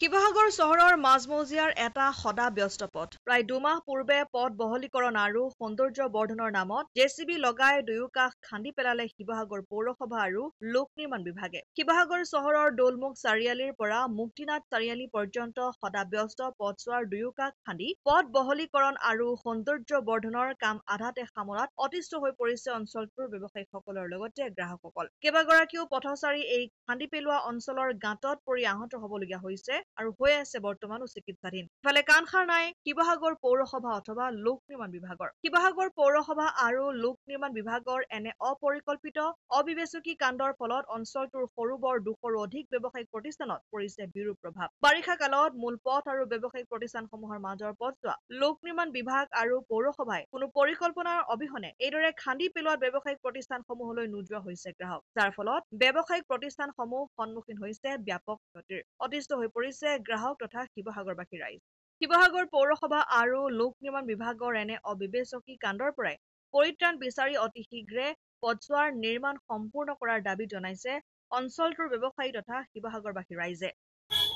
শিৱসাগৰ চহৰৰ মাজমজিয়াৰ এটা সদা ব্যস্ত পথ। প্ৰায় ২ মাহ পূৰ্বে পথ বহলীকৰণ আৰু সৌন্দৰ্য বৰ্ধনৰ নামত জেচিবি লগাই দুয়োকাষ খান্দি পেলালে শিৱসাগৰ পৌৰসভা আৰু লোক নিৰ্মাণ বিভাগে। শিৱসাগৰ চহৰৰ দৌলমুখ চাৰিআলিৰ পৰা মুক্তিনাথ চাৰিআলি পৰ্যন্ত সদা ব্যস্ত পথছোৱাৰ দুয়োকাষ খান্দি পথ বহলীকৰণ আৰু সৌন্দৰ্য বৰ্ধনৰ কাম আধাতে সামৰাত অতিষ্ঠ হৈ পৰিছে অঞ্চলটোৰ ব্যৱসায়ীসকলৰ লগতে গ্ৰাহকসকল। কেইবাগৰাকীও পথচাৰী এই খান্দি পেলোৱা অঞ্চলৰ গাঁতত পৰি আহত হ'বলগীয়া হৈছে আৰু হৈ আছে বৰ্তমানো চিকিৎসাধীন। ইফালে কাণসাৰ নাই শিৱসাগৰ পৌৰসভা অথবা লোক নিৰ্মাণ বিভাগৰ। শিৱসাগৰ পৌৰসভা আৰু লোক নিৰ্মাণ বিভাগৰ এনে অপৰিকল্পিত অবিবেচকী কাণ্ডৰ ফলত অঞ্চলটোৰ সৰু বৰ ২০০ৰো অধিক ব্যৱসায়িক প্ৰতিষ্ঠানত পৰিছে বিৰূপ প্ৰভাৱ। বাৰিষা কালত মূল পথ আৰু ব্যৱসায়িক প্ৰতিষ্ঠানসমূহৰ মাজৰ পথছোৱা লোক নিৰ্মাণ বিভাগ আৰু পৌৰসভাই কোনো পৰিকল্পনাৰ অবিহনে এইদৰে খান্দি পেলোৱাত ব্যৱসায়িক প্ৰতিষ্ঠানসমূহলৈ নোযোৱা হৈছে গ্ৰাহক, যাৰ ফলত ব্যৱসায়িক প্ৰতিষ্ঠানসমূহ সন্মুখীন হৈছে ব্যাপক ক্ষতিৰ। অতিষ্ঠ হৈ পৰিছে গ্ৰাহক তথা শিৱসাগৰবাসী ৰাইজ। শিৱসাগৰ পৌৰসভা আৰু লোক নিৰ্মাণ বিভাগৰ এনে অবিবেচকী কাণ্ডৰ পৰাই পৰিত্ৰাণ বিচাৰি অতি শীঘ্ৰে পথছোৱাৰ নিৰ্মাণ সম্পূৰ্ণ কৰাৰ দাবী জনাইছে অঞ্চলটোৰ ব্যৱসায়ী তথা শিৱসাগৰবাসী ৰাইজে।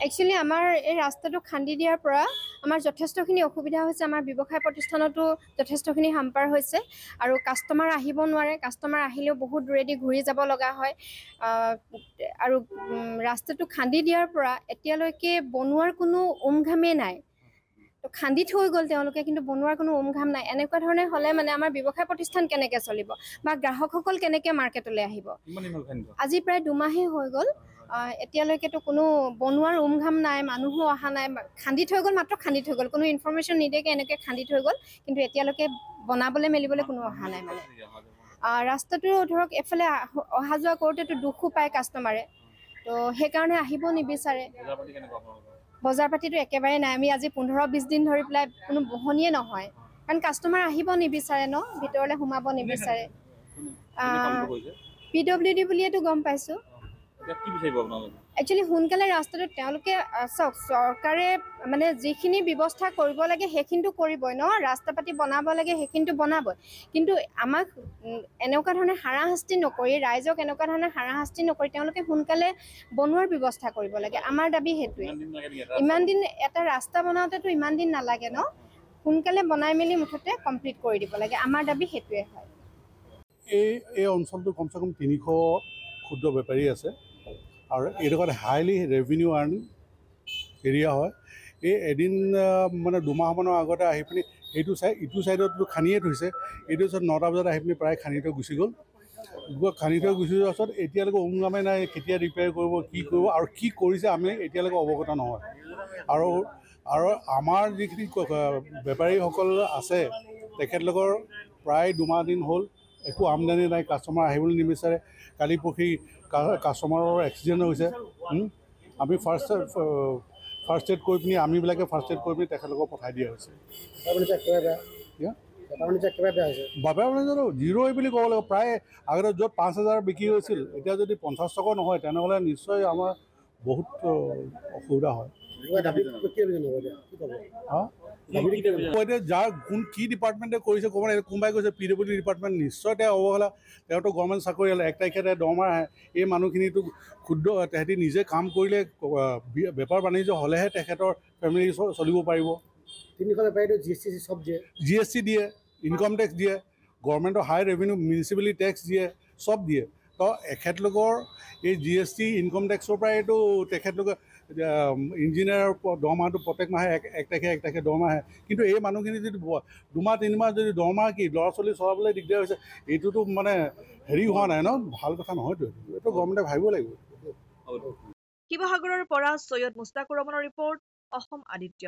একচুৱেলি আমাৰ এই ৰাস্তাটো খান্দি দিয়াৰ পৰা আমাৰ যথেষ্টখিনি অসুবিধা হৈছে। আমাৰ ব্যৱসায় প্ৰতিষ্ঠানতো যথেষ্টখিনি হাম্পাৰ হৈছে আৰু কাষ্টমাৰ আহিব নোৱাৰে। কাষ্টমাৰ আহিলেও বহুত দূৰেদি ঘূৰি যাব লগা হয় আৰু ৰাস্তাটো খান্দি দিয়াৰ পৰা এতিয়ালৈকে বনোৱাৰ কোনো উমঘামেই নাই। তো খান্দি থৈ গ'ল তেওঁলোকে, কিন্তু বনোৱাৰ কোনো উমঘাম নাই। এনেকুৱা ধৰণে হ'লে মানে আমাৰ ব্যৱসায় প্ৰতিষ্ঠান কেনেকৈ চলিব বা গ্ৰাহকসকল কেনেকৈ মাৰ্কেটলৈ আহিব? আজি প্ৰায় ২ মাহেই হৈ গ'ল, এতিয়ালৈকেতো কোনো বনোৱাৰ উমঘাম নাই, মানুহো অহা নাই। খান্দি থৈ গ'ল, মাত্ৰ খান্দি থৈ গ'ল, কোনো ইনফৰমেশ্যন নিদিয়াকৈ এনেকৈ খান্দি থৈ গ'ল, কিন্তু এতিয়ালৈকে বনাবলৈ মেলিবলৈ কোনো অহা নাই। মানে ৰাস্তাটো ধৰক এফালে অহা যোৱা কৰোঁতেতো দুখো পায় কাষ্টমাৰে, তো সেইকাৰণে আহিব নিবিচাৰে। বজাৰ পাতিটো একেবাৰে নাই। আমি আজি ১৫-২০ দিন ধৰি পেলাই কোনো বহনিয়ে নহয়, কাৰণ কাষ্টমাৰ আহিব নিবিচাৰে ন, ভিতৰলৈ সোমাব নিবিচাৰে। PWD বুলিয়েতো গম পাইছোঁ। একচুৱেলি সোনকালে ৰাস্তাটো তেওঁলোকে চাওক, চৰকাৰে মানে যিখিনি ব্যৱস্থা কৰিব লাগে সেইখিনিতো কৰিবই ন, ৰাস্তা পাতি বনাব লাগে সেইখিনিতো বনাবই, কিন্তু আমাক এনেকুৱা ধৰণে হাৰাশাস্তি নকৰি, ৰাইজক এনেকুৱা ধৰণে হাৰাশাস্তি নকৰি তেওঁলোকে সোনকালে বনোৱাৰ ব্যৱস্থা কৰিব লাগে। আমাৰ দাবী সেইটোৱে। ইমান দিন এটা ৰাস্তা বনাওঁতেতো ইমান দিন নালাগে ন, সোনকালে বনাই মেলি মুঠতে কমপ্লিট কৰি দিব লাগে। আমাৰ দাবী সেইটোৱে হয়। এই অঞ্চলটো কমচে কম ৩০০ ক্ষুদ্ৰ বেপাৰী আছে আৰু এইডোখৰত হাইলি ৰেভিনিউ আৰ্নিং এৰিয়া হয়। এই এদিন মানে ২ মাহমানৰ আগতে আহি পিনি এইটো ইটো ছাইডতো খান্দিয়ে থৈছে, এইটো ছাইড ৯টা বজাত আহি পিনি প্ৰায় খান্দি থৈ গুচি গ'ল। খান্দি থৈ গুচি যোৱাৰ পাছত এতিয়ালৈকে উমগামে নাই, কেতিয়া ৰিপেয়াৰ কৰিব, কি কৰিব আৰু কি কৰিছে আমি এতিয়ালৈকে অৱগত নহয়। আৰু আমাৰ যিখিনি বেপাৰীসকল আছে তেখেতলোকৰ প্ৰায় ২ মাহ দিন হ'ল একো আমদানি নাই, কাষ্টমাৰ আহিবলৈ নিবিচাৰে। কালি পৰহি কাষ্টমাৰৰ এক্সিডেণ্ট হৈছে। আমি ফাৰ্ষ্ট এড কৰি পিনি আমিবিলাকে ফাৰ্ষ্ট এড কৰি পিনি তেখেতলোকক পঠাই দিয়া হৈছে। বেপাৰ বাণিজ্যটো জিৰ'ই বুলি ক'ব লাগিব। প্ৰায় আগতে য'ত ৫,০০০ বিক্ৰী হৈছিল, এতিয়া যদি ৫০ টকা নহয় তেনেহ'লে নিশ্চয় আমাৰ বহুত অসুবিধা হয়। এতিয়া যাৰ কি ডিপাৰ্টমেণ্টে কৰিছে ক'ব নাই, কোনোবাই কৈছে PWD ডিপাৰ্টমেণ্ট, নিশ্চয় তেওঁ অৱহেলা। তেওঁতো গভৰ্ণমেণ্ট চাকৰিয়াল, ১ তাৰিখে দৰমহা আহে। এই মানুহখিনিতো ক্ষুদ্ৰ, তেহেঁতি নিজে কাম কৰিলে বেপাৰ বাণিজ্য হ'লেহে তেখেতৰ ফেমিলি চলিব পাৰিব। GST দিয়ে, ইনকাম টেক্স দিয়ে, গভৰ্ণমেণ্টৰ হাই ৰেভিনিউ মিউনিচিপেলিটি টেক্স দিয়ে, চব দিয়ে। তো এখেতলোকৰ এই GST ইনকাম টেক্সৰ পৰাইতো তেখেতলোকে ইঞ্জিনিয়াৰৰ দৰমহাটো প্ৰত্যেক মাহে ১ তাৰিখে দৰমহা আহে। কিন্তু এই মানুহখিনি যদি ২ মাহ ৩ মাহ যদি দৰমহা কি ল'ৰা ছোৱালী চলাবলৈ দিগদাৰ হৈছে, এইটোতো মানে হেৰি হোৱা নাই ন, ভাল কথা নহয়তো। এইটো গভৰ্ণমেণ্টে ভাবিব লাগিব। শিৱসাগৰৰ পৰা সৈয়দ মুস্তাকুৰ ৰহমানৰ ৰিপৰ্ট, অসম আদিত্য।